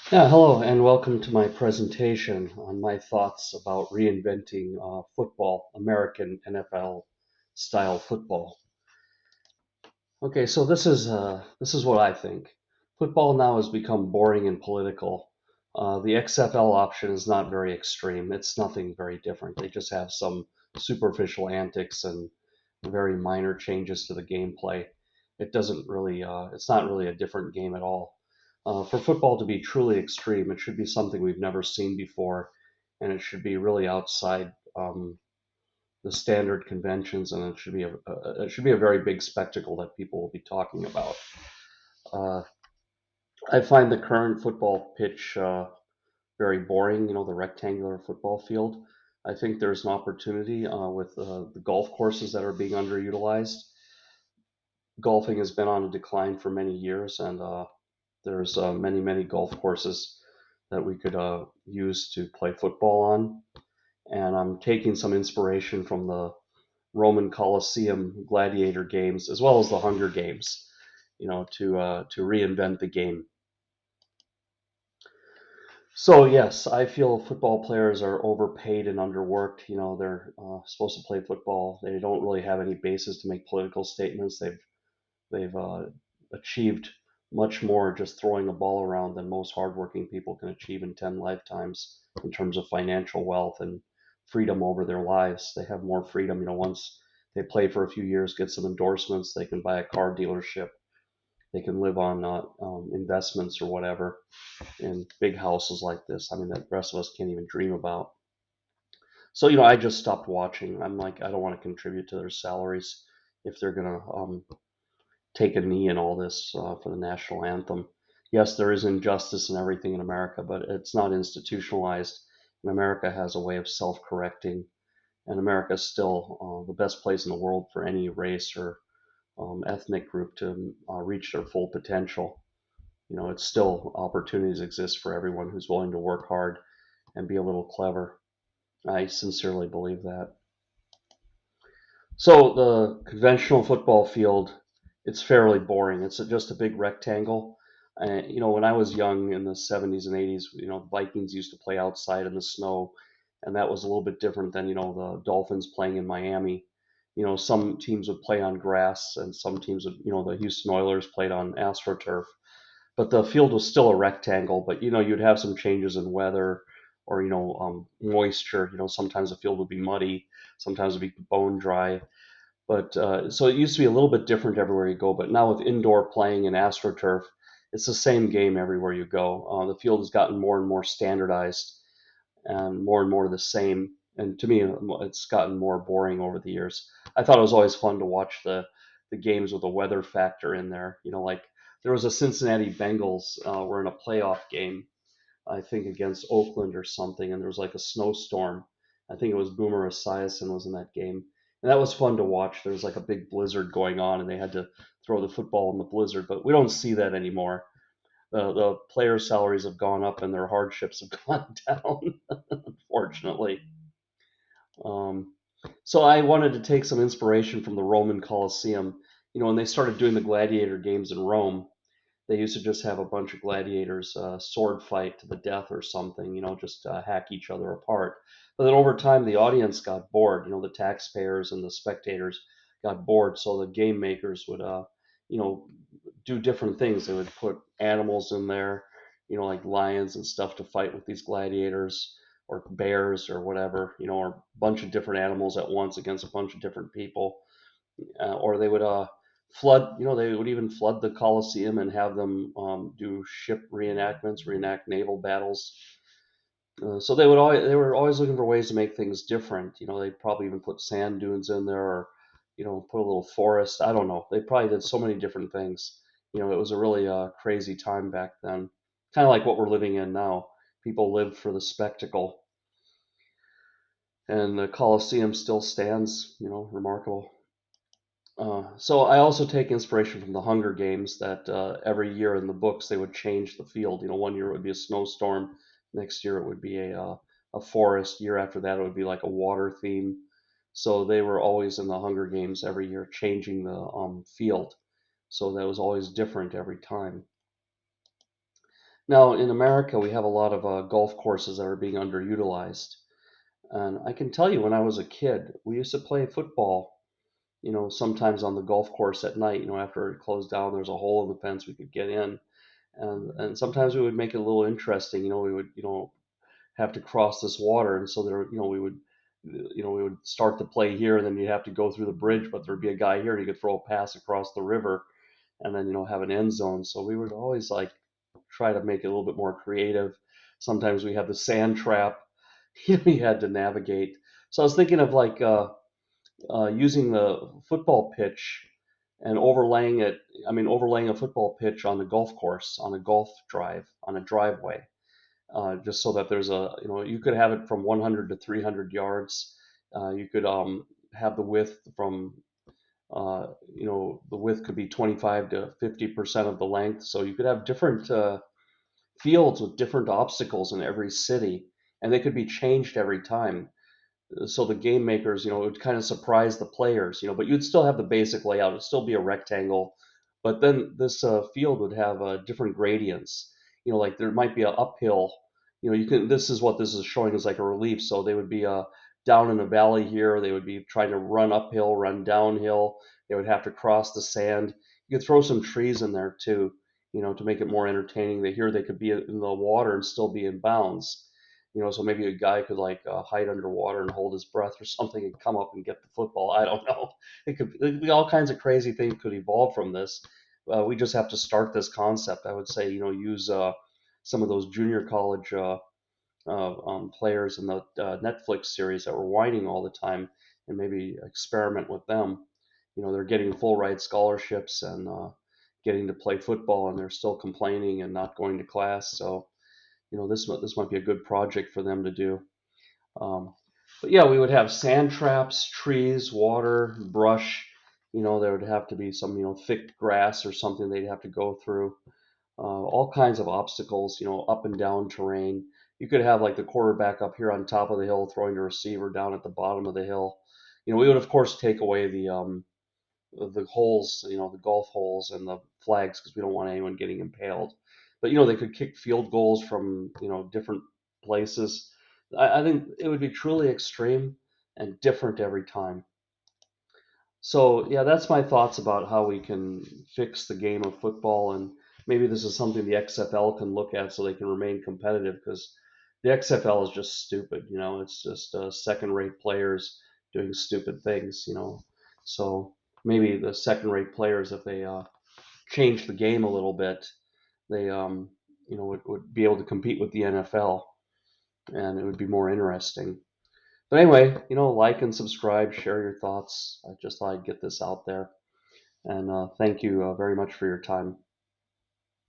Yeah, hello, and welcome to my presentation on my thoughts about reinventing football, American NFL style football. Okay, so this is what I think. Football now has become boring and political. The XFL option is not very extreme. It's nothing very different. They just have some superficial antics and very minor changes to the gameplay. It's not really a different game at all. For football to be truly extreme, it should be something we've never seen before, and it should be really outside the standard conventions, and it should be a very big spectacle that people will be talking about. Uh, I find the current football pitch very boring. The rectangular football field. I think there's an opportunity with the golf courses that are being underutilized. Golfing has been on a decline for many years, and there's many golf courses that we could use to play football on. And I'm taking some inspiration from the Roman Colleseum Gladiator games as well as the Hunger Games, to reinvent the game. So yes, I feel football players are overpaid and underworked. They're supposed to play football. They don't really have any basis to make political statements. They've achieved much more just throwing a ball around than most hardworking people can achieve in 10 lifetimes in terms of financial wealth and freedom over their lives. They have more freedom. Once they play for a few years, get some endorsements, they can buy a car dealership, they can live on investments or whatever in big houses like this. I mean, that the rest of us can't even dream about. So, I just stopped watching. I'm like, I don't want to contribute to their salaries if they're going to take a knee in all this for the national anthem. Yes, there is injustice and everything in America, but it's not institutionalized. And America has a way of self correcting. And America is still the best place in the world for any race or ethnic group to reach their full potential. It's still opportunities exist for everyone who's willing to work hard and be a little clever. I sincerely believe that. So the conventional football field, it's fairly boring. It's just a big rectangle. When I was young in the 70s and 80s, the Vikings used to play outside in the snow, and that was a little bit different than, the Dolphins playing in Miami. Some teams would play on grass, and some teams would, the Houston Oilers played on AstroTurf. But the field was still a rectangle. But you'd have some changes in weather or moisture. Sometimes the field would be muddy, sometimes it'd be bone dry. But so it used to be a little bit different everywhere you go. But now with indoor playing and AstroTurf, it's the same game everywhere you go. The field has gotten more and more standardized and more the same. And to me, it's gotten more boring over the years. I thought it was always fun to watch the games with a weather factor in there. Like there was a Cincinnati Bengals were in a playoff game, I think against Oakland or something, and there was like a snowstorm. I think it was Boomer Esiason was in that game, and that was fun to watch. There was like a big blizzard going on, and they had to throw the football in the blizzard. But we don't see that anymore. The player salaries have gone up, and their hardships have gone down, unfortunately. Um, so I wanted to take some inspiration from the Roman Colosseum. When they started doing the gladiator games in Rome, they used to just have a bunch of gladiators sword fight to the death or something, just hack each other apart. But then over time, the audience got bored. The taxpayers and the spectators got bored, so the game makers would, you know, do different things. They would put animals in there, like lions and stuff to fight with these gladiators, or bears or whatever, or a bunch of different animals at once against a bunch of different people. Or they would flood, they would even flood the Colosseum and have them do ship reenactments, reenact naval battles. So they were always looking for ways to make things different. They'd probably even put sand dunes in there, or put a little forest. I don't know. They probably did so many different things. It was a really crazy time back then, kind of like what we're living in now. People lived for the spectacle, and the Colosseum still stands. Remarkable. So I also take inspiration from the Hunger Games that every year in the books they would change the field. One year it would be a snowstorm, next year it would be a forest, year after that it would be like a water theme. So they were always in the Hunger Games every year, changing the field. So that was always different every time. Now in America, we have a lot of golf courses that are being underutilized. And I can tell you, when I was a kid, we used to play football. Sometimes on the golf course at night. After it closed down, there's a hole in the fence we could get in, and sometimes we would make it a little interesting. We would have to cross this water, and so there we would start the play here, and then you have to go through the bridge, but there'd be a guy here, and he could throw a pass across the river, and then have an end zone. So we would always like try to make it a little bit more creative. Sometimes we had the sand trap, you had to navigate. So I was thinking of like using the football pitch and overlaying it. I mean, overlaying a football pitch on the golf course, on a golf drive, on a driveway, just so that there's you could have it from 100 to 300 yards. You could have the width from, the width could be 25 to 50% of the length. So you could have different fields with different obstacles in every city, and they could be changed every time. So the game makers, it would kind of surprise the players, but you'd still have the basic layout. It'd still be a rectangle, but then this field would have different gradients. Like there might be an uphill. This is what this is showing is like a relief. So they would be down in a valley here. They would be trying to run uphill, run downhill. They would have to cross the sand. You could throw some trees in there too, to make it more entertaining. They could be in the water and still be in bounds. So maybe a guy could like hide underwater and hold his breath or something and come up and get the football. I don't know. It could be all kinds of crazy things could evolve from this. We just have to start this concept. I would say, use some of those junior college players in the Netflix series that were whining all the time, and maybe experiment with them. They're getting full ride scholarships and getting to play football, and they're still complaining and not going to class. So this might be a good project for them to do. Um, but yeah, we would have sand traps, trees, water, brush. There would have to be some thick grass or something they'd have to go through. All kinds of obstacles, up and down terrain. You could have like the quarterback up here on top of the hill throwing the receiver down at the bottom of the hill. We would of course take away the holes, the golf holes and the flags, because we don't want anyone getting impaled. But they could kick field goals from different places. I think it would be truly extreme and different every time. So yeah, that's my thoughts about how we can fix the game of football, and maybe this is something the XFL can look at so they can remain competitive, because the XFL is just stupid. It's just second-rate players doing stupid things. So maybe the second-rate players, if they change the game a little bit, they would be able to compete with the NFL, and it would be more interesting. But anyway, like and subscribe, share your thoughts. I just thought I'd get this out there. And thank you very much for your time.